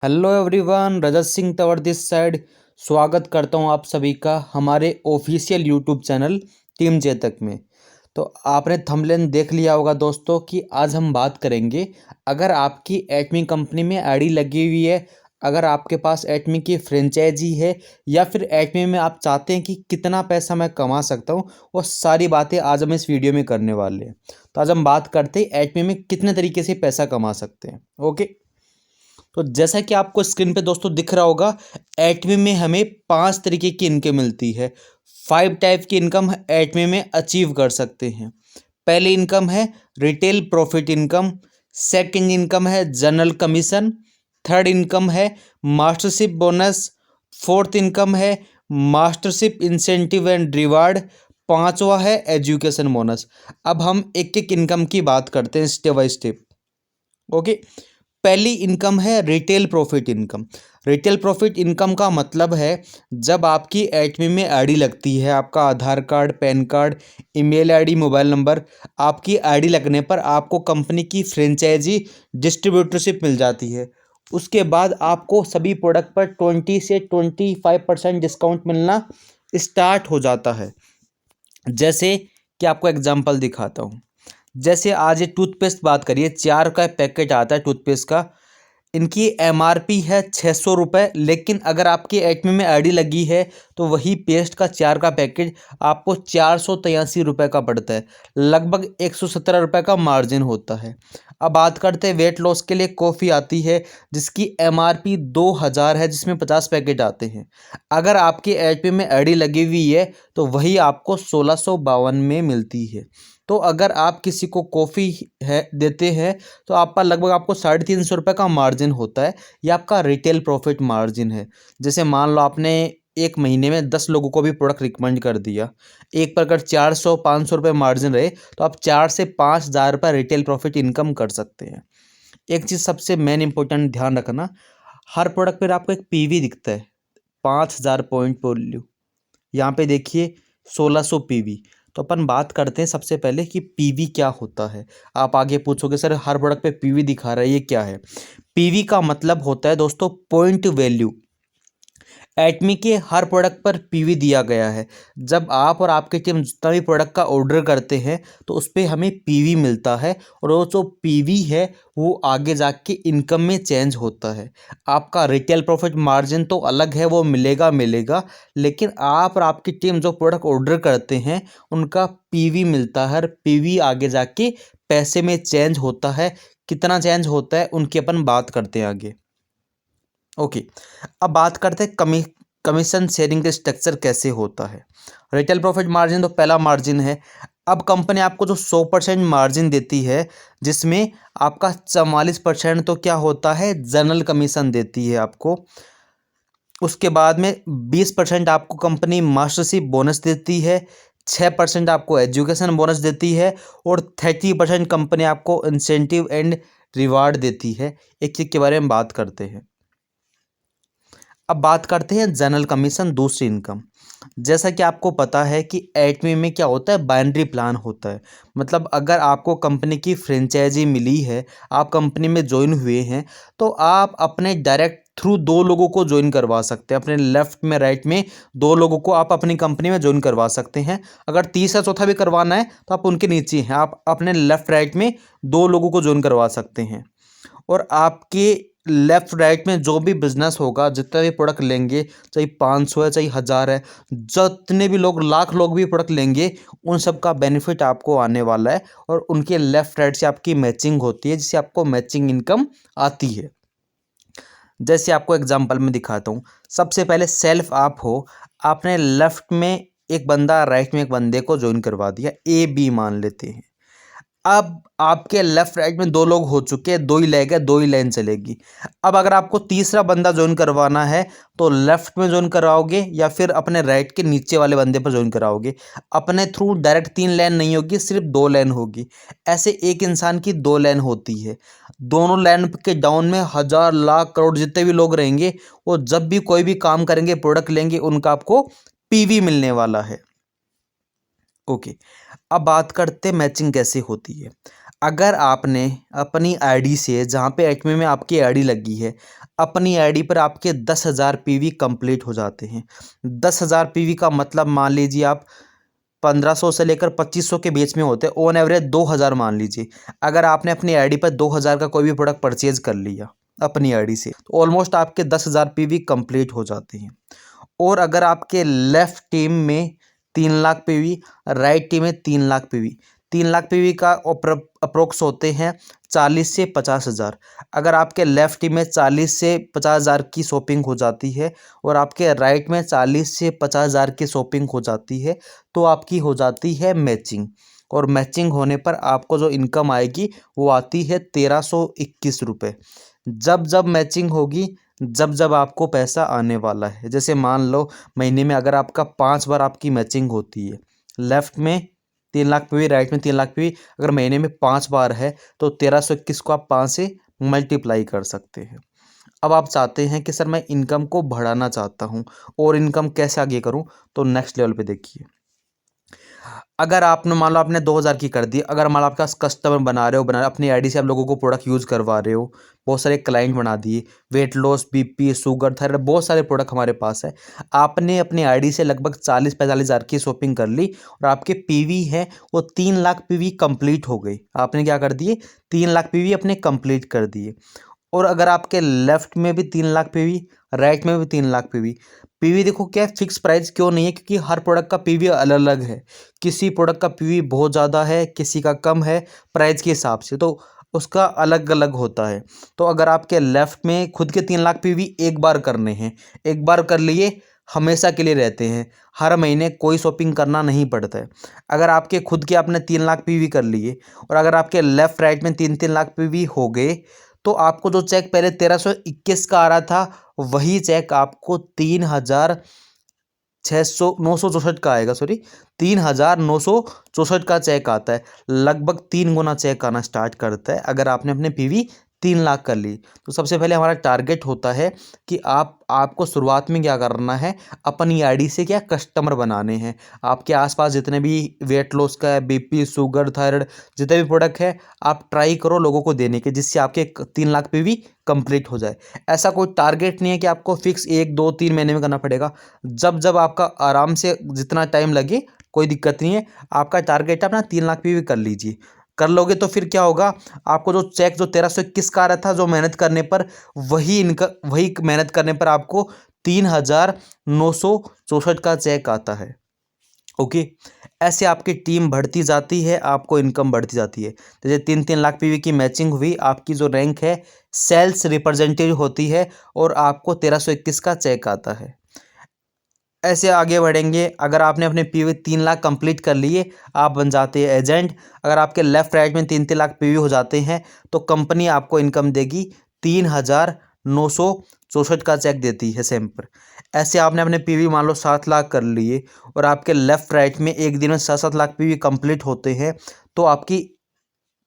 Hello everyone, Rajat Singh Tanwar this side. स्वागत करता हूं आप सभी का हमारे official YouTube channel team Chetak में। तो आपने थंबनेल देख लिया होगा दोस्तों कि आज हम बात करेंगे, अगर आपकी एटमी कंपनी में आईडी लगी हुई है, अगर आपके पास एटमी की फ्रेंचाइजी है या फिर एटमी में आप चाहते हैं कि कितना पैसा मैं कमा सकता हूं, वो सारी बातें आज हम इस वीडियो में करने वाले हैं। तो आज हम बात करते हैं एटमी में कितने तरीके से पैसा कमा सकते हैं। ओके, तो जैसा कि आपको स्क्रीन पे दोस्तों दिख रहा होगा, एटमी में हमें 5 तरीके की इनकम मिलती है। 5 टाइप की इनकम एटमी में अचीव कर सकते हैं। पहली इनकम है retail profit income. Second income है जनरल कमीशन। थर्ड इनकम है मास्टरशिप बोनस। फोर्थ इनकम है मास्टरशिप इंसेंटिव एंड रिवार्ड। पांचवा है एजुकेशन बोनस। अब हम एक एक इनकम की बात करते हैं स्टेप बाय स्टेप। ओके, पहली इनकम है retail profit income. Retail profit income का मतलब है, जब आपकी एटमी में आईडी लगती है, आपका Aadhaar card, PAN card, email ID, mobile number, आपकी आईडी लगने पर आपको कंपनी की फ्रेंचाइजी डिस्ट्रीब्यूटरशिप मिल जाती है। उसके बाद आपको सभी प्रोडक्ट पर 20 से 25% डिस्काउंट मिलना स्टार्ट हो जाता है। जैसे कि आपको एग्जांपल दिखाता हूँ। जैसे आज ये टूथपेस्ट बात करिए, 4 का पैकेट आता है टूथपेस्ट का। इनकी एमआरपी है 600 रुपये, लेकिन अगर आपकी एटमी में आईडी लगी है तो वही पेस्ट का 4 का पैकेट आपको 483 रुपये का पड़ता है। लगभग 117 रुपये का मार्जिन होता है। अब बात करते हैं वेट लॉस के लिए कॉफ़ी आती है, जिसकी एमआरपी 2000 है, जिसमें 50 पैकेट आते हैं। अगर आपकी एटमी में आईडी लगी हुई है तो वही आपको 1652 में मिलती है। तो अगर आप किसी को कॉफ़ी है देते हैं तो आपका लगभग आपको 350 रुपये का मार्जिन होता है। ये आपका रिटेल प्रॉफिट मार्जिन है। जैसे मान लो आपने एक महीने में 10 लोगों को भी प्रोडक्ट रिकमेंड कर दिया, एक पर अगर 400-500 रुपये मार्जिन रहे तो आप 4 से 5 हज़ार रुपये रिटेल प्रॉफिट इनकम कर सकते हैं। एक चीज़ सबसे मेन इंपॉर्टेंट ध्यान रखना, हर प्रोडक्ट पर आपको एक पीवी दिखता है, 5000 पॉइंट वैल्यू। यहाँ पे देखिए 1600 पीवी। तो अपन बात करते हैं सबसे पहले कि पीवी क्या होता है। आप आगे पूछोगे सर हर प्रोडक्ट पे पीवी दिखा रहा है, ये क्या है? पीवी का मतलब होता है दोस्तों पॉइंट वैल्यू। एटमी के हर प्रोडक्ट पर पीवी दिया गया है। जब आप और आपकी टीम जितना भी प्रोडक्ट का ऑर्डर करते हैं तो उस पर हमें पीवी मिलता है, और वो जो पीवी है वो आगे जाके इनकम में चेंज होता है। आपका रिटेल प्रॉफिट मार्जिन तो अलग है, वो मिलेगा मिलेगा, लेकिन आप और आपकी टीम जो प्रोडक्ट ऑर्डर करते हैं उनका पीवी मिलता है। पीवी आगे जाके पैसे में चेंज होता है। कितना चेंज होता है उनकी अपन बात करते हैं आगे। ओके, अब बात करते हैं कमीशन शेयरिंग का स्ट्रक्चर कैसे होता है। रिटेल प्रॉफिट मार्जिन तो पहला मार्जिन है। अब कंपनी आपको जो 100% मार्जिन देती है, जिसमें आपका 44% तो क्या होता है, जनरल कमीशन देती है आपको। उसके बाद में 20% आपको कंपनी मास्टरशिप बोनस देती है, 6% आपको एजुकेशन बोनस देती है, और 30% कंपनी आपको इंसेंटिव एंड रिवार्ड देती है। एक एक के बारे में बात करते हैं। अब बात करते हैं जनरल कमीशन, दूसरी इनकम। जैसा कि आपको पता है कि एटमी में क्या होता है, बाइनरी प्लान होता है। मतलब अगर आपको कंपनी की फ्रेंचाइजी मिली है, आप कंपनी में ज्वाइन हुए हैं, तो आप अपने डायरेक्ट थ्रू 2 लोगों को ज्वाइन करवा सकते हैं। अपने लेफ्ट में राइट में 2 लोगों को आप अपनी कंपनी में ज्वाइन करवा सकते हैं। अगर तीसरा चौथा भी करवाना है तो आप उनके नीचे हैं, आप अपने लेफ्ट राइट में 2 लोगों को ज्वाइन करवा सकते हैं। और आपके लेफ्ट राइट में जो भी बिजनेस होगा, जितने भी प्रोडक्ट लेंगे, चाहे 500 है चाहे 1000 है, जितने भी लोग, लाख लोग भी प्रोडक्ट लेंगे, उन सब का बेनिफिट आपको आने वाला है। और उनके लेफ्ट राइट से आपकी मैचिंग होती है, जिससे आपको मैचिंग इनकम आती है। जैसे आपको एग्जांपल में दिखाता हूँ। सबसे पहले सेल्फ आप हो, आपने लेफ्ट में एक बंदा, राइट में एक बंदे को ज्वाइन करवा दिया, ए बी मान लेते हैं। अब आपके लेफ्ट राइट में 2 लोग हो चुके हैं, 2 ही लेग है, 2 ही लाइन चलेगी। अब अगर आपको तीसरा बंदा ज्वाइन करवाना है तो लेफ्ट में ज्वाइन कराओगे या फिर अपने राइट के नीचे वाले बंदे पर ज्वाइन कराओगे। अपने थ्रू डायरेक्ट 3 लाइन नहीं होगी, सिर्फ 2 लाइन होगी। ऐसे एक इंसान की 2 लाइन होती है। दोनों लाइन के डाउन में हजार लाख करोड़ जितने भी लोग रहेंगे, वो जब भी कोई भी काम करेंगे, प्रोडक्ट लेंगे, उनका आपको पीवी मिलने वाला है। ओके, अब बात करते हैं मैचिंग कैसे होती है। अगर आपने अपनी आईडी से, जहाँ पे एक्मे में आपकी आईडी लगी है, अपनी आईडी पर आपके 10,000 पीवी कंप्लीट हो जाते हैं। 10,000 पीवी का मतलब मान लीजिए आप 1500 से लेकर 2500 के बीच में होते हैं, ऑन एवरेज 2000 मान लीजिए। अगर आपने अपनी आईडी पर 2000 का कोई भी प्रोडक्ट परचेज कर लिया अपनी आईडी से, तो ऑलमोस्ट आपके 10,000 पीवी कंप्लीट हो जाते हैं। और अगर आपके लेफ्ट टीम में 3 लाख पीवी, राइट टीम में 3 लाख पीवी, 3 लाख पीवी का अप्रोक्स होते हैं 40 से 50,000। अगर आपके लेफ्ट टीम में 40 से 50,000 की शॉपिंग हो जाती है और आपके राइट में 40 से 50,000 की शॉपिंग हो जाती है, तो आपकी हो जाती है मैचिंग। और मैचिंग होने पर आपको जो इनकम आएगी वो आती है 1321 रुपये। जब जब मैचिंग होगी, जब जब आपको पैसा आने वाला है। जैसे मान लो महीने में अगर आपका 5 बार आपकी मैचिंग होती है, लेफ्ट में 3 लाख पीवी, राइट में 3 लाख पीवी, अगर महीने में 5 बार है तो 1321 को आप 5 से मल्टीप्लाई कर सकते हैं। अब आप चाहते हैं कि सर मैं इनकम को बढ़ाना चाहता हूँ, और इनकम कैसे आगे करूँ, तो नेक्स्ट लेवल पे देखिए। अगर आपने मान लो आपने 2000 की कर दी, अगर मान लो आपके पास कस्टमर बना रहे हो, अपनी आईडी से आप लोगों को प्रोडक्ट यूज़ करवा रहे हो, बहुत सारे क्लाइंट बना दिए, weight loss, BP, sugar, thyroid, बहुत सारे प्रोडक्ट हमारे पास है। आपने अपनी आईडी से लगभग 40-45 हज़ार की शॉपिंग कर ली और आपके पीवी है वो 3 लाख पीवी कंप्लीट हो गई। आपने क्या कर दिए, 3 लाख पीवी अपने कंप्लीट कर दिए। और अगर आपके लेफ्ट में भी 3 लाख पीवी, राइट में भी 3 लाख पीवी, पीवी देखो क्या फिक्स प्राइस क्यों नहीं है, क्योंकि हर प्रोडक्ट का पीवी अलग अलग है। किसी प्रोडक्ट का पीवी बहुत ज़्यादा है, किसी का कम है, प्राइस के हिसाब से, तो उसका अलग अलग होता है। तो अगर आपके लेफ्ट में खुद के 3 लाख पीवी एक बार करने हैं, एक बार कर लिए, हमेशा के लिए रहते हैं, हर महीने कोई शॉपिंग करना नहीं पड़ता है। अगर आपके खुद के आपने 3 लाख पीवी कर लिए और अगर आपके लेफ्ट राइट में 3-3 लाख पीवी हो गए, तो आपको जो चेक पहले 1321 का आ रहा था, वही चेक आपको 3,964 का आएगा, सॉरी 3,964 का चेक आता है। लगभग 3 गुना चेक आना स्टार्ट करता है अगर आपने अपने पीवी 3 लाख कर ली। तो सबसे पहले हमारा टारगेट होता है कि आपको शुरुआत में क्या करना है, अपनी आईडी से क्या कस्टमर बनाने हैं। आपके आसपास जितने भी वेट लॉस का है, बीपी, शुगर, थायराइड, जितने भी प्रोडक्ट है, आप ट्राई करो लोगों को देने के, जिससे आपके 3 लाख पीवी कंप्लीट हो जाए। ऐसा कोई टारगेट नहीं है कि आपको फिक्स 1-2-3 महीने में करना पड़ेगा। जब जब आपका आराम से जितना टाइम लगे, कोई दिक्कत नहीं है। आपका टारगेट है अपना 3 लाख पीवी कर लीजिए। कर लोगे तो फिर क्या होगा, आपको जो चेक जो 1321 का आ रहा था, जो मेहनत करने पर, वही मेहनत करने पर आपको 3,964 का चेक आता है। ओके, ऐसे आपकी टीम बढ़ती जाती है, आपको इनकम बढ़ती जाती है। जैसे 3-3 लाख पीवी की मैचिंग हुई, आपकी जो रैंक है सेल्स रिप्रेजेंटेटिव होती है और आपको 1321 का चेक आता है। ऐसे आगे बढ़ेंगे। अगर आपने अपने पीवी 3 लाख कंप्लीट कर लिए, आप बन जाते हैं एजेंट। अगर आपके लेफ्ट राइट में 3-3 लाख पीवी हो जाते हैं, तो कंपनी आपको इनकम देगी 3,964 का चेक देती है सेम पर। ऐसे आपने अपने पीवी मान लो 7 लाख कर लिए और आपके लेफ्ट राइट में एक दिन में 7-7 लाख पीवी कंप्लीट होते हैं, तो आपकी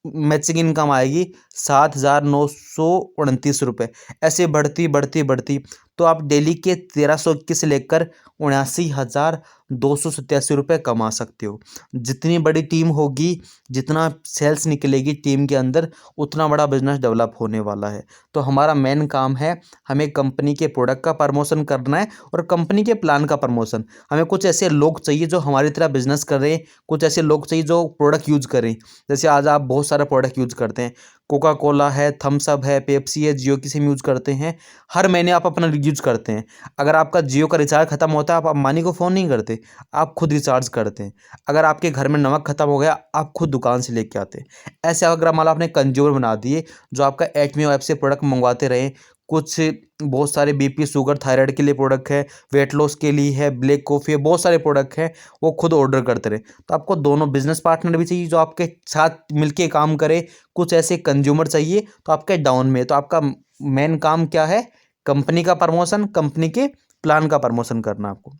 मैचिंग इनकम आएगी 7,929 रुपये। ऐसे बढ़ती बढ़ती बढ़ती, तो आप डेली के 1321 से लेकर 79,287 रुपये कमा सकते हो। जितनी बड़ी टीम होगी, जितना सेल्स निकलेगी टीम के अंदर, उतना बड़ा बिजनेस डेवलप होने वाला है। तो हमारा मेन काम है, हमें कंपनी के प्रोडक्ट का प्रमोशन करना है और कंपनी के प्लान का प्रमोशन। हमें कुछ ऐसे लोग चाहिए जो हमारी तरह बिजनेस कर रहे हैं, कुछ ऐसे लोग चाहिए जो प्रोडक्ट यूज करें। जैसे आज आप बहुत सारा प्रोडक्ट यूज करते हैं, कोका कोला है, थम्स अप है, पेप्सी है, जियो की सिम यूज करते हैं, हर महीने आप अपना यूज करते हैं। अगर आपका जियो का रिचार्ज खत्म होता है, आप अंबानी को फ़ोन नहीं करते, आप खुद रिचार्ज करते हैं। अगर आपके घर में नमक खत्म हो गया, आप खुद दुकान से लेके आते हैं। ऐसे अगर मान लो आपने कंज्यूमर बना दिए, जो आपका एटमी ऐप से प्रोडक्ट मंगवाते रहे, कुछ बहुत सारे बीपी, शुगर, थायराइड के लिए प्रोडक्ट है, वेट लॉस के लिए है, ब्लैक कॉफ़ी है, बहुत सारे प्रोडक्ट हैं, वो खुद ऑर्डर करते रहे। तो आपको दोनों बिजनेस पार्टनर भी चाहिए जो आपके साथ मिलके काम करे, कुछ ऐसे कंज्यूमर चाहिए तो आपके डाउन में। तो आपका मेन काम क्या है, कंपनी का प्रमोशन, कंपनी के प्लान का प्रमोशन करना आपको।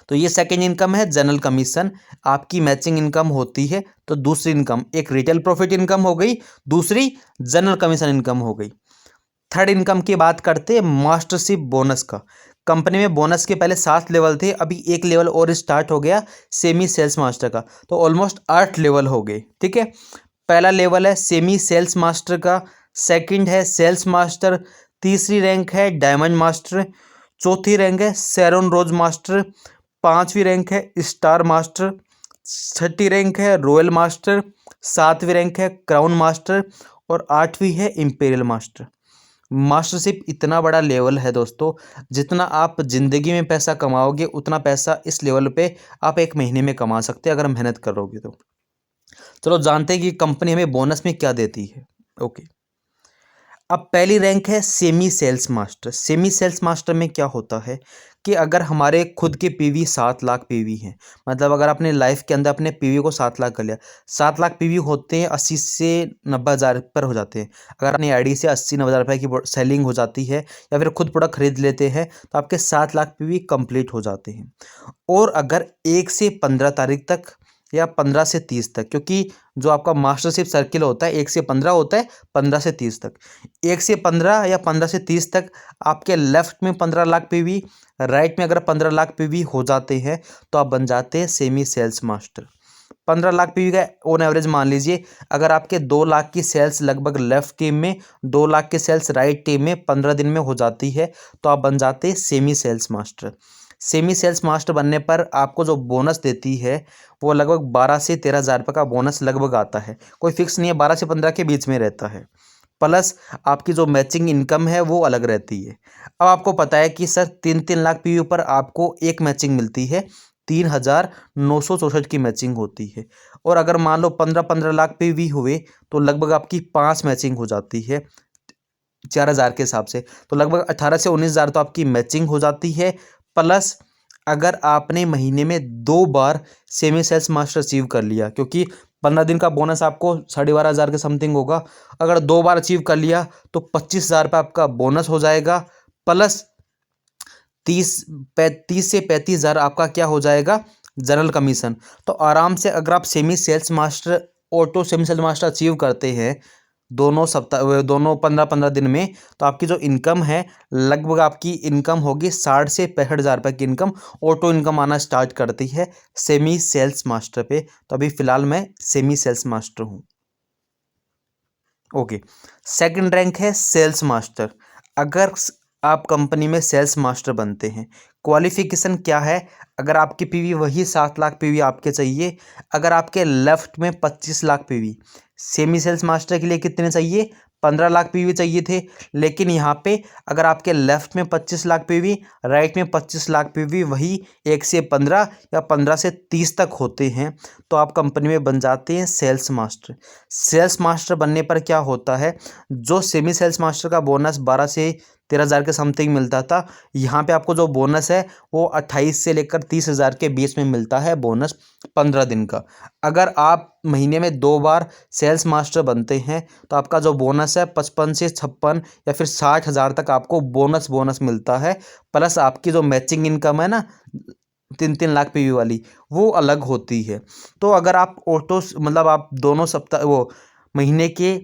तो ये सेकेंड इनकम है, जनरल कमीशन। आपकी मैचिंग इनकम होती है। तो दूसरी इनकम, एक रिटेल प्रॉफिट इनकम हो गई, दूसरी जनरल कमीशन इनकम हो गई। थर्ड इनकम की बात करते हैं मास्टरशिप बोनस का। कंपनी में बोनस के पहले 7 लेवल थे, अभी एक लेवल और स्टार्ट हो गया सेमी सेल्स मास्टर का, तो ऑलमोस्ट 8 लेवल हो गए। ठीक है, पहला लेवल है सेमी सेल्स मास्टर का, सेकंड है सेल्स मास्टर, तीसरी रैंक है डायमंड मास्टर, चौथी रैंक है शेरोन रोज मास्टर, पांचवी रैंक है स्टार मास्टर, छठी रैंक है रॉयल मास्टर, सातवीं रैंक है क्राउन मास्टर और आठवीं है इंपीरियल मास्टर। मास्टरशिप इतना बड़ा लेवल है दोस्तों, जितना आप ज़िंदगी में पैसा कमाओगे उतना पैसा इस लेवल पे आप एक महीने में कमा सकते हैं अगर मेहनत करोगे तो। चलो जानते हैं कि कंपनी हमें बोनस में क्या देती है। ओके, अब पहली रैंक है semi sales master. Semi sales master में क्या होता है कि अगर हमारे खुद के पीवी 7 लाख पीवी हैं, मतलब अगर अपने लाइफ के अंदर अपने पीवी को 7 लाख कर लिया, 7 लाख पीवी होते हैं 80 से 90 हज़ार पर हो जाते हैं। अगर अपनी आईडी से 80-90 हज़ार रुपये की सेलिंग हो जाती है या फिर खुद प्रोडक्ट खरीद लेते हैं तो आपके 7 लाख पीवी कंप्लीट हो जाते हैं। और अगर 1 से 15 तारीख तक या 15 से 30 तक, क्योंकि जो आपका मास्टरशिप सर्किल होता है 1 से 15 होता है, 15 से 30 तक, 1 से 15 या 15 से 30 तक आपके लेफ्ट में 15 लाख पीवी, राइट में अगर 15 लाख पीवी हो जाते हैं तो आप बन जाते हैं semi sales master. 15 lakh PV का ऑन एवरेज मान लीजिए, अगर आपके 2 लाख की सेल्स लगभग लेफ्ट टीम में, 2 लाख की सेल्स राइट टीम में 15 दिन में हो जाती है तो आप बन जाते हैं semi sales master. Semi sales master बनने पर आपको जो बोनस देती है वो लगभग 12 से 13 हज़ार रुपये का बोनस लगभग आता है, कोई फिक्स नहीं है, 12 से 15 के बीच में रहता है। प्लस आपकी जो मैचिंग इनकम है वो अलग रहती है। अब आपको पता है कि सर 3-3 लाख पीवी पर आपको एक मैचिंग मिलती है, 3,964 की मैचिंग होती है। और अगर मान लो 15-15 लाख पीवी हुए तो लगभग आपकी 5 मैचिंग हो जाती है 4,000 के हिसाब से, तो लगभग 18 से 19 हज़ार तो आपकी मैचिंग हो जाती है। प्लस अगर आपने महीने में 2 बार सेमी सेल्स मास्टर अचीव कर लिया, क्योंकि 15 दिन का बोनस आपको 12,500 के समथिंग होगा, अगर 2 बार अचीव कर लिया तो 25,000 रुपये आपका बोनस हो जाएगा। प्लस 30 से 35 हज़ार आपका क्या हो जाएगा, जनरल कमीशन। तो आराम से अगर आप semi sales master, auto semi sales master achieve करते हैं दोनों 15-15 दिन में, तो आपकी जो इनकम है लगभग आपकी इनकम होगी 60 से 65 हज़ार रुपये की इनकम, ऑटो इनकम आना स्टार्ट करती है सेमी सेल्स मास्टर पे। तो अभी फ़िलहाल मैं सेमी सेल्स मास्टर हूँ। ओके, सेकंड रैंक है सेल्स मास्टर। अगर आप कंपनी में सेल्स मास्टर बनते हैं, क्वालिफिकेशन क्या है, अगर आपकी पीवी वही 7 लाख पीवी आपके चाहिए, अगर आपके लेफ्ट में 25 lakh PV, semi sales master के लिए कितने चाहिए, 15 लाख पीवी चाहिए थे, लेकिन यहाँ पे अगर आपके लेफ्ट में 25 लाख पीवी, राइट में 25 लाख पीवी, वही 1 से 15 या 15 से 30 तक होते हैं तो आप कंपनी में बन जाते हैं सेल्स मास्टर। सेल्स मास्टर बनने पर क्या होता है, जो सेमी सेल्स मास्टर का बोनस 12 से 13 हज़ार के समथिंग मिलता था, यहाँ पे आपको जो बोनस है वो 28 से लेकर 30 हज़ार के बीच में मिलता है बोनस 15 दिन का। अगर आप महीने में 2 बार सेल्स मास्टर बनते हैं तो आपका जो बोनस है 55 से 56 या फिर 60 हज़ार तक आपको बोनस मिलता है। प्लस आपकी जो मैचिंग इनकम है ना 3-3 लाख पीवी वाली, वो अलग होती है। तो अगर आप ऑटो मतलब आप दोनों सप्ताह वो महीने के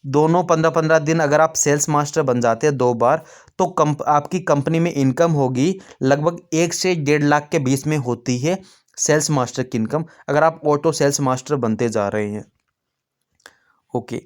दोनों 15-15 दिन अगर आप सेल्स मास्टर बन जाते हैं 2 बार, तो आपकी कंपनी में इनकम होगी लगभग 1 से 1.5 लाख के बीच में होती है सेल्स मास्टर की इनकम, अगर आप ऑटो सेल्स मास्टर बनते जा रहे हैं। ओके,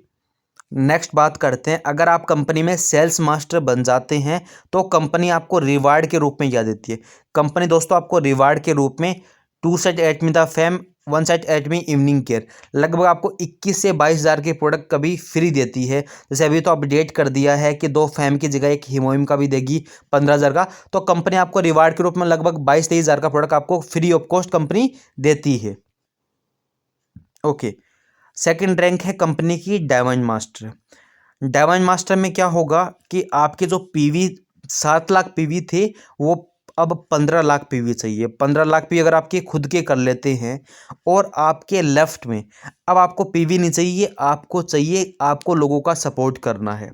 नेक्स्ट बात करते हैं, अगर आप कंपनी में सेल्स मास्टर बन जाते हैं तो कंपनी आपको रिवार्ड के रूप में क्या देती है। कंपनी दोस्तों आपको रिवार्ड के रूप में 2 set at the fam, 1 set at evening care, लगभग आपको 21 से 22 हज़ार के प्रोडक्ट कभी फ्री देती है। जैसे अभी तो अपडेट कर दिया है कि 2 फैम की जगह एक हीमोइम का भी देगी 15,000 का, तो कंपनी आपको रिवार्ड के रूप में लगभग 22-23 हज़ार का प्रोडक्ट आपको फ्री ऑफ कॉस्ट कंपनी देती है। ओके, सेकंड रैंक है कंपनी की डायमंड मास्टर। डायमंड मास्टर में क्या होगा कि आपके जो पीवी 7 लाख पीवी थे वो अब 15 लाख पीवी चाहिए। 15 लाख पीवी अगर आपके खुद के कर लेते हैं और आपके लेफ्ट में अब आपको पीवी नहीं चाहिए, आपको चाहिए, आपको लोगों का सपोर्ट करना है।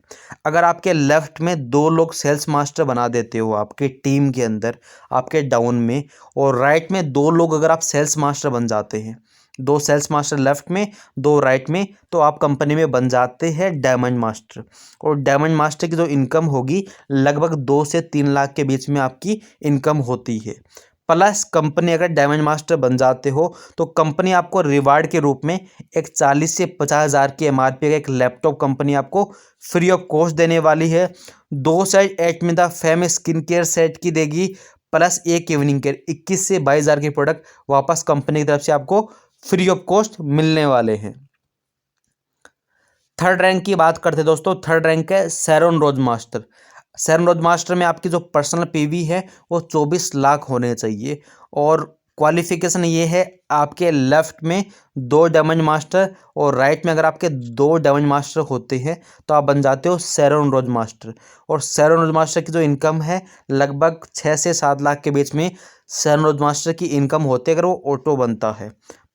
अगर आपके लेफ्ट में 2 लोग सेल्स मास्टर बना देते हो आपके टीम के अंदर, आपके डाउन में, और राइट में 2 लोग अगर आप सेल्स मास्टर बन जाते हैं, 2 सेल्स मास्टर लेफ्ट में 2 राइट में, तो आप कंपनी में बन जाते हैं डायमंड मास्टर। और डायमंड मास्टर की जो इनकम होगी लगभग 2 से 3 लाख के बीच में आपकी इनकम होती है। प्लस कंपनी अगर डायमंड मास्टर बन जाते हो तो कंपनी आपको रिवार्ड के रूप में एक 40 से 50 हज़ार की एमआरपी का एक लैपटॉप कंपनी आपको फ्री ऑफ कॉस्ट देने वाली है। 2 set Atomy the fame skin care set की देगी, प्लस एक इवनिंग केयर। 21 से 22 हज़ार के प्रोडक्ट वापस कंपनी की तरफ से आपको फ्री ऑफ कॉस्ट मिलने वाले हैं। थर्ड रैंक की बात करते हैं दोस्तों। थर्ड रैंक है शेरॉन रोज मास्टर। शेरॉन रोज मास्टर में आपकी जो पर्सनल पीवी है वो 24 लाख होने चाहिए, और क्वालिफिकेशन ये है आपके लेफ्ट में 2 डायमंड मास्टर और राइट में अगर आपके 2 डायमंड मास्टर होते हैं तो आप बन जाते हो शेरॉन रोज मास्टर। और शेरॉन रोज मास्टर की जो इनकम है लगभग 6 से 7 लाख के बीच में शेरॉन रोज मास्टर की इनकम होती है अगर वो ऑटो बनता है।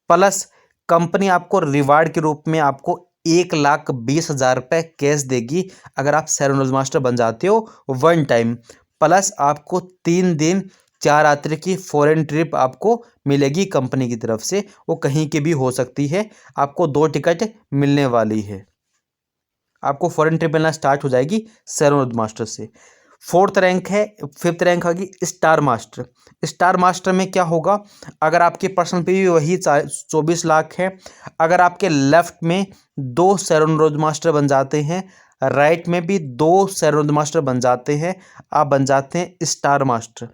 प्लस कंपनी आपको रिवार्ड के रूप में आपको 1,20,000 रुपये कैश देगी अगर आप शेरॉन रोज मास्टर बन जाते हो वन टाइम। प्लस आपको 3 दिन 4 रात्रि की फॉरेन ट्रिप आपको मिलेगी कंपनी की तरफ से, वो कहीं की भी हो सकती है। आपको 2 टिकट मिलने वाली है, आपको फॉरेन ट्रिप मिलना स्टार्ट हो जाएगी शेरॉन रोज मास्टर से। फोर्थ रैंक है, फिफ्थ रैंक होगी स्टार मास्टर। स्टार मास्टर में क्या होगा, अगर आपकी पर्सनल पे भी वही 24 लाख है, अगर आपके लेफ्ट में 2 शेरॉन रोज मास्टर बन जाते हैं, राइट में भी 2 शेरॉन रोज मास्टर बन जाते हैं, आप बन जाते हैं स्टार मास्टर।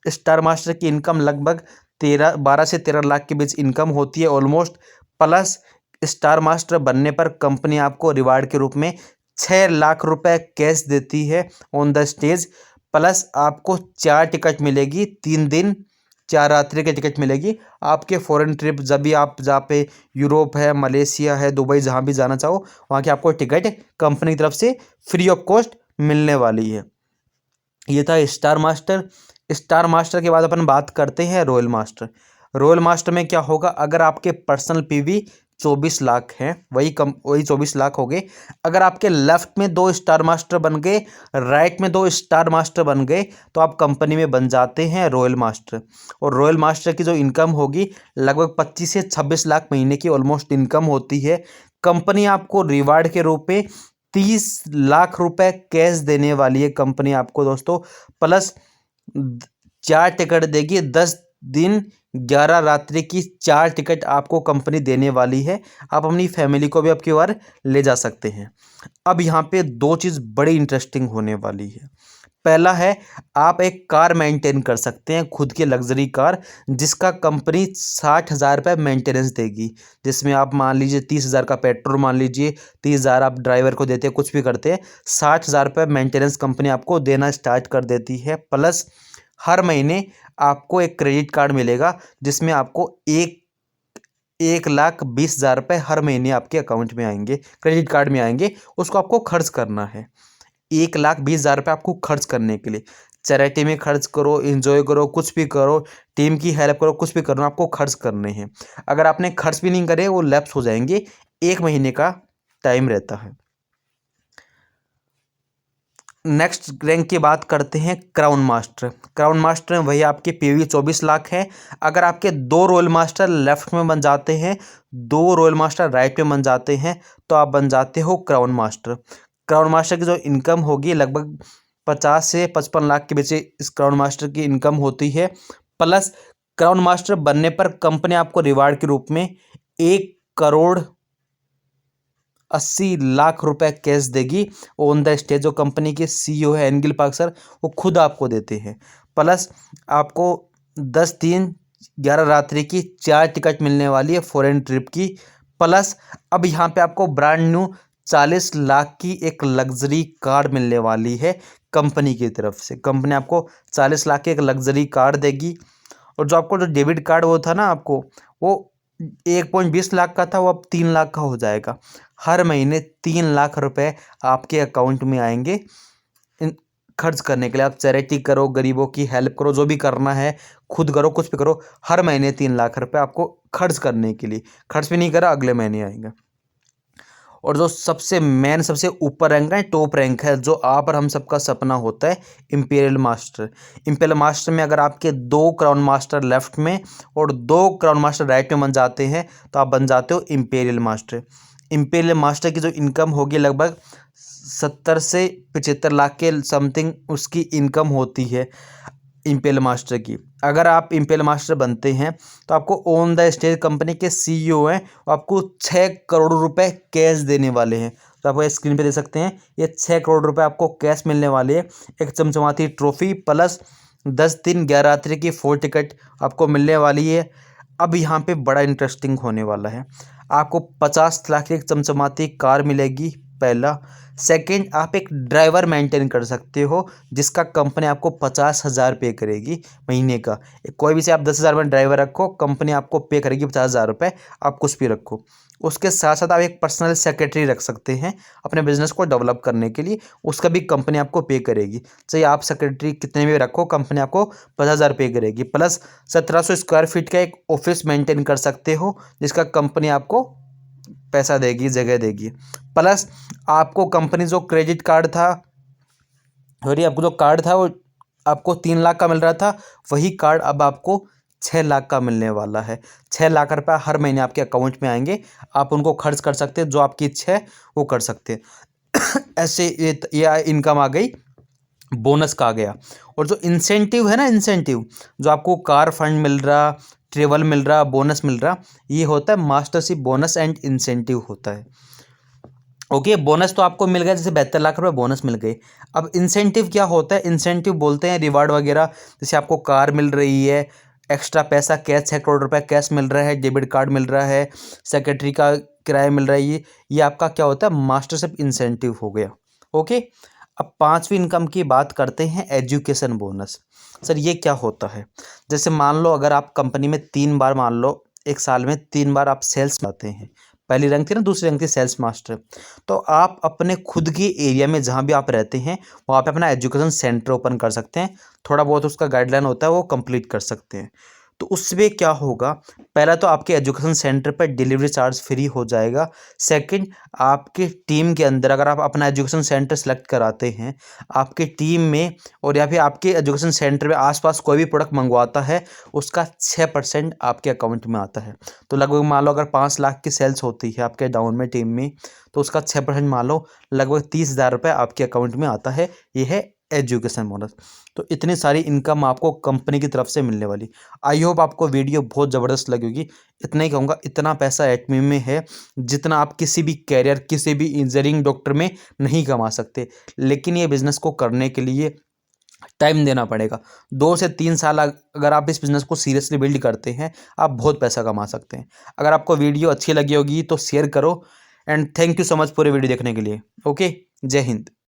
स्टार मास्टर की इनकम लगभग 12 से 13 लाख के बीच इनकम होती है ऑलमोस्ट। प्लस स्टार मास्टर बनने पर कंपनी आपको रिवार्ड के रूप में 6 लाख रुपए कैश देती है ऑन द स्टेज। प्लस आपको 4 टिकट मिलेगी, 3 दिन 4 रात्रि की टिकट मिलेगी आपके फॉरेन ट्रिप। जब भी आप जहाँ पे यूरोप है, मलेशिया है, दुबई, जहाँ भी जाना चाहो वहाँ की आपको टिकट कंपनी की तरफ से फ्री ऑफ कॉस्ट मिलने वाली है। ये था स्टार मास्टर। स्टार मास्टर के बाद अपन बात करते हैं रॉयल मास्टर। रॉयल मास्टर में क्या होगा, अगर आपके पर्सनल पीवी 24 लाख हैं, वही 24 लाख हो गए। अगर आपके लेफ्ट में 2 स्टार मास्टर बन गए, राइट में 2 स्टार मास्टर बन गए, तो आप कंपनी में बन जाते हैं रॉयल मास्टर। और रॉयल मास्टर की जो इनकम होगी लगभग 25 से 26 लाख महीने की ऑलमोस्ट इनकम होती है। कंपनी आपको रिवार्ड के रूप में 30 लाख रुपए कैश देने वाली है कंपनी आपको दोस्तों। प्लस 4 टिकट देगी, 10 दिन 11 रात्रि की 4 टिकट आपको कंपनी देने वाली है। आप अपनी फैमिली को भी आपकी बार ले जा सकते हैं। अब यहाँ पे 2 चीज़ बड़ी इंटरेस्टिंग होने वाली है। पहला है, आप एक कार मेंटेन कर सकते हैं, खुद की लग्जरी कार, जिसका कंपनी 60,000 रुपये मेंटेनेंस देगी। जिसमें आप मान लीजिए 30,000 का पेट्रोल, मान लीजिए 30,000 आप ड्राइवर को देते हैं, कुछ भी करते हैं, 60,000 रुपये मेंटेनेंस कंपनी आपको देना स्टार्ट कर देती है। प्लस हर महीने आपको एक क्रेडिट कार्ड मिलेगा जिसमें आपको 1,20,000 रुपये हर महीने आपके अकाउंट में आएंगे, क्रेडिट कार्ड में आएंगे। उसको आपको खर्च करना है। 1,20,000 रुपये आपको खर्च करने के लिए, चैरिटी में खर्च करो, एंजॉय करो, कुछ भी करो, टीम की हेल्प करो, कुछ भी करो, आपको खर्च करने हैं। अगर आपने खर्च भी नहीं करे वो लैप्स हो जाएंगे, 1 महीने का टाइम रहता है। नेक्स्ट रैंक की बात करते हैं क्राउन मास्टर। क्राउन मास्टर में वही आपके पीवी 24 लाख है। अगर आपके 2 रॉयल मास्टर लेफ्ट में बन जाते हैं, 2 रॉयल मास्टर राइट में बन जाते हैं, तो आप बन जाते हो क्राउन मास्टर। क्राउन मास्टर की जो इनकम होगी लगभग 50 से 55 लाख के बीच इस क्राउन मास्टर की इनकम होती है। प्लस क्राउन मास्टर बनने पर कंपनी आपको रिवार्ड के रूप में 1,80,00,000 रुपए कैश देगी ऑन द स्टेज। जो कंपनी के सीईओ है एनगिल पार्क सर, वो खुद आपको देते हैं। प्लस आपको 10 दिन 11 रात्रि की 4 टिकट मिलने वाली है फॉरेन ट्रिप की। प्लस अब यहाँ पे आपको ब्रांड न्यू 40 लाख की एक लग्जरी कार मिलने वाली है कंपनी की तरफ से। कंपनी आपको 40 लाख की एक लग्जरी कार देगी। और जो आपको जो डेबिट कार्ड वो था ना, आपको वो 1.20 लाख का था, वो अब 3 लाख का हो जाएगा। हर महीने 3 लाख रुपए आपके अकाउंट में आएंगे खर्च करने के लिए। आप चैरिटी करो, गरीबों की हेल्प करो, जो भी करना है खुद करो, कुछ भी करो, हर महीने 3 लाख रुपए आपको खर्च करने के लिए। खर्च भी नहीं करा, अगले महीने आएंगे। और जो सबसे मेन, सबसे ऊपर रैंक है, टॉप रैंक है, जो आप और हम सबका सपना होता है, इंपीरियल मास्टर। इंपीरियल मास्टर में अगर आपके 2 क्राउन मास्टर लेफ्ट में और 2 क्राउन मास्टर राइट में बन जाते हैं तो आप बन जाते हो इंपीरियल मास्टर। इंपीरियल मास्टर की जो इनकम होगी लगभग 70 से 75 लाख के समथिंग उसकी इनकम होती है। इम्पेल मास्टर की। अगर आप इम्पेल मास्टर बनते हैं तो आपको ऑन द स्टेज कंपनी के सीईओ हैं, वो आपको 6 करोड़ रुपए कैश देने वाले हैं। तो आप स्क्रीन पे दे सकते हैं, ये 6 करोड़ रुपए आपको कैश मिलने वाले हैं। एक चमचमाती ट्रॉफी प्लस 10 दिन 11 रात्रि की 4 टिकट आपको मिलने वाली है। अब यहाँ पे बड़ा इंटरेस्टिंग होने वाला है, आपको 50 लाख की एक चमचमाती कार मिलेगी पहला। सेकंड, आप एक ड्राइवर मेंटेन कर सकते हो जिसका कंपनी आपको 50,000 पे करेगी महीने का। कोई भी से आप 10,000 में ड्राइवर रखो, कंपनी आपको पे करेगी 50,000 रुपये, आप कुछ भी रखो। उसके साथ साथ आप एक पर्सनल सेक्रेटरी रख सकते हैं अपने बिजनेस को डेवलप करने के लिए, उसका भी कंपनी आपको पे करेगी। चाहिए आप सेक्रेटरी कितने भी रखो, कंपनी आपको 50,000 पे करेगी। प्लस 1700 स्क्वायर फीट का एक ऑफिस मेंटेन कर सकते हो जिसका कंपनी आपको पैसा देगी, जगह देगी। प्लस आपको कंपनी जो क्रेडिट कार्ड था, सॉरी आपको जो कार्ड था वो आपको 3 लाख का मिल रहा था, वही कार्ड अब आपको 6 लाख का मिलने वाला है। 6 लाख रुपये हर महीने आपके अकाउंट में आएंगे, आप उनको खर्च कर सकते हैं, जो आपकी इच्छा है वो कर सकते हैं। ऐसे ये इनकम आ गई, बोनस का आ गया। और जो इंसेंटिव है ना, इंसेंटिव जो आपको कार फंड मिल रहा, ट्रेवल मिल रहा, बोनस मिल रहा, ये होता है मास्टरशिप बोनस एंड इंसेंटिव होता है। ओके, बोनस तो आपको मिल गया, जैसे 72 लाख रुपए बोनस मिल गए। अब इंसेंटिव क्या होता है? इंसेंटिव बोलते हैं रिवार्ड वगैरह, जैसे आपको कार मिल रही है, एक्स्ट्रा पैसा कैश 6 करोड़ रुपए कैश मिल रहा है, डेबिट कार्ड मिल रहा है, सेक्रेटरी का किराया मिल रहा है, ये आपका क्या होता है? मास्टरशिप इंसेंटिव हो गया। ओके, अब पांचवी इनकम की बात करते हैं, एजुकेशन बोनस। सर ये क्या होता है? जैसे मान लो अगर आप कंपनी में 3 बार, मान लो एक साल में 3 बार आप सेल्स आते हैं, पहली रैंक थी ना, दूसरी रैंक थी सेल्स मास्टर, तो आप अपने खुद के एरिया में जहाँ भी आप रहते हैं वहाँ पे अपना एजुकेशन सेंटर ओपन कर सकते हैं। थोड़ा बहुत उसका गाइडलाइन होता है, वो कंप्लीट कर सकते हैं। तो उसमें क्या होगा, पहला तो आपके एजुकेशन सेंटर पर डिलीवरी चार्ज फ्री हो जाएगा। सेकंड, आपके टीम के अंदर अगर आप अपना एजुकेशन सेंटर सेलेक्ट कराते हैं, आपके टीम में और या फिर आपके एजुकेशन सेंटर में आसपास कोई भी प्रोडक्ट मंगवाता है, उसका 6% आपके अकाउंट में आता है। तो लगभग मान लो अगर 5 लाख की सेल्स होती है आपके डाउन में टीम में, तो उसका 6% मान लो लगभग 30,000 रुपये आपके अकाउंट में आता है। ये है एजुकेशन बोनस। तो इतनी सारी इनकम आपको कंपनी की तरफ से मिलने वाली। आई होप आपको वीडियो बहुत ज़बरदस्त लगी होगी। इतना ही कहूँगा, इतना पैसा एटमी में है जितना आप किसी भी कैरियर, किसी भी इंजीनियरिंग डॉक्टर में नहीं कमा सकते। लेकिन ये बिज़नेस को करने के लिए टाइम देना पड़ेगा। 2 से 3 साल अगर आप इस बिज़नेस को सीरियसली बिल्ड करते हैं, आप बहुत पैसा कमा सकते हैं। अगर आपको वीडियो अच्छी लगी होगी तो शेयर करो, and thank you so much पूरे वीडियो देखने के लिए। ओके, जय हिंद।